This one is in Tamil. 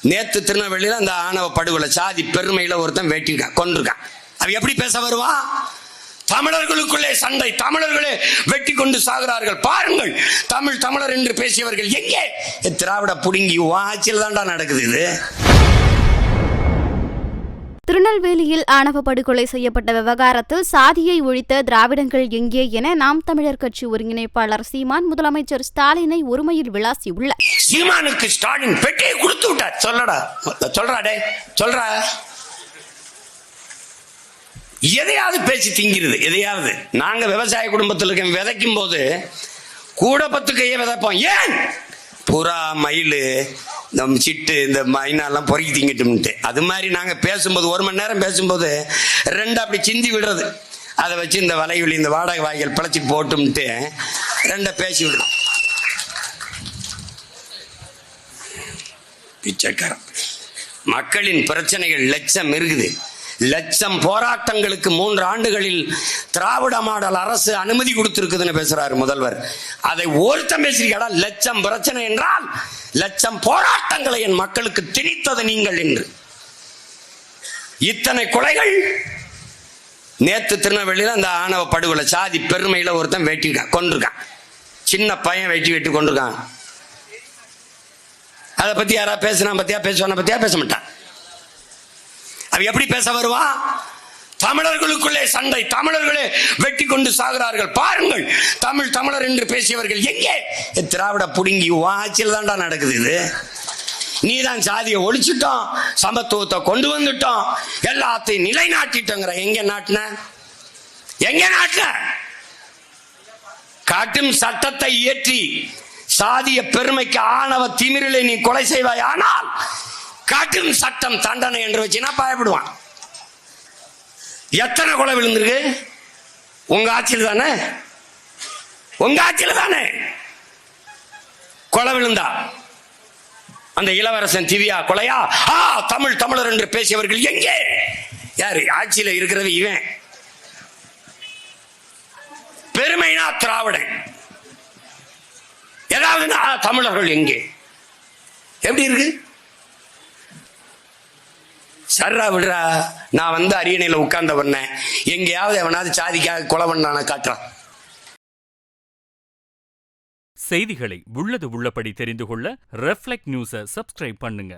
நேத்து திருநெல்வேலியில அந்த ஆணவ படுகொலை சாதி பெருமையில ஒருத்தன் வெட்டிருக்கான், கொண்டிருக்கான். அவன் எப்படி பேச வருவான்? தமிழர்களுக்குள்ளே சண்டை, தமிழர்களே வெட்டி கொண்டு சாகிறார்கள், பாருங்கள் தமிழர் என்று பேசியவர்கள் எங்கே? திராவிட புடுங்கி ஆட்சியில் தான்டா நடக்குது இது. திருநெல்வேலியில் ஆணவ படுகொலை செய்யப்பட்ட விவகாரத்தில் சாதியை ஒழித்த திராவிடங்கள் எங்கே என நாம் தமிழர் கட்சி ஒருங்கிணைப்பாளர் சீமான் முதலமைச்சர் ஸ்டாலினை ஒருமையில் விளாசியுள்ளார். சீமானுக்கு ஸ்டாலின் பெட்டியை கொடுத்து விட்டார். சொல்றா எதையாவது பேசி திங்கிறது, எதையாவது. நாங்க விவசாய குடும்பத்தில் இருக்க விதைக்கும் போது கூட 10 கையை விதைப்போம். ஏன்? புறா, மயில், இந்த சிட்டு, இந்த மைனாலாம் பொறுக்கி திங்கிட்டு. அது மாதிரி நாங்க பேசும்போது 1 மணி நேரம் பேசும்போது 2 அப்படி சிந்தி விடுறது. அதை வச்சு இந்த வலைவெளி, இந்த வாடகை வாய்கள் பிழைச்சி போட்டும்ட்டு 2 பேசி விடுறோம். பிச்சைக்காரன். மக்களின் பிரச்சனைகள் லட்சம் இருக்குது. லட்சம் போராட்டங்களுக்கு 3 ஆண்டுகளில் திராவிட மாடல் அரசு அனுமதி கொடுத்திருக்குதுன்னு பேசுறாரு முதல்வர். அதை ஒருத்தம் பேசுறீங்களா? லட்சம் பிரச்சனை என்றால் லட்சம் போராட்டங்களை என் மக்களுக்கு திணித்தது நீங்கள் என்று. இத்தனை கொலைகள். நேத்து திருநெல்வேலியில அந்த ஆணவ படுகொலை சாதி பெருமையில ஒருத்தன் வெட்டிருக்கான், கொண்டிருக்கான். சின்ன பையன் வெட்டி கொண்டிருக்கான். அதை பத்தி யாரா பேசுனா பத்தியா பேசுவான பத்தியா பேச மாட்டான். அவ எப்படி பேச வருவா? தமிழர்களுக்குள்ளே சண்டை, தமிழர்களே வெட்டி கொண்டு சாகிறார்கள், பாருங்கள் தமிழர் என்று பேசியவர்கள் எங்கே? திராவிட புடுங்கி ஆட்சியில் தான்டா நடக்குது இது. நீதான் சாதியை ஒழிச்சுட்டோம், சமத்துவத்தை கொண்டு வந்துட்டோம், எல்லாத்தையும் நிலைநாட்டிட்டோங்கிற. எங்க நாட்டின? காட்டும் சட்டத்தை இயற்றி சாதிய பெருமைக்கு ஆணவ திமிரிலே நீ கொலை செய்வாய். ஆனால் காட்டும் சட்டம் தண்டனை என்று வச்சுனா பயப்படுவான். எத்தனை கொலை விழுந்திருக்கு? உங்க ஆட்சியில் தானே கொலை விழுந்தா. அந்த இளவரசன் திவ்யா கொலையா? தமிழர் என்று பேசியவர்கள் எங்கே? யாரு ஆட்சியில் இருக்கிறது? இவன். பெருமைனா திராவிடன், ஏதாவது தமிழர்கள் எங்கே? எப்படி இருக்கு? சர்ரா விடுறா. நான் அரியணையில உட்கார்ந்த பண்ணேன், எங்கேயாவது எவனாவது சாதிக்காக கொலை பண்ணான காட்டுறான். செய்திகளை உள்ளது உள்ளபடி தெரிந்து கொள்ள ரெஃப்ளெக்ட் நியூஸை சப்ஸ்கிரைப் பண்ணுங்க.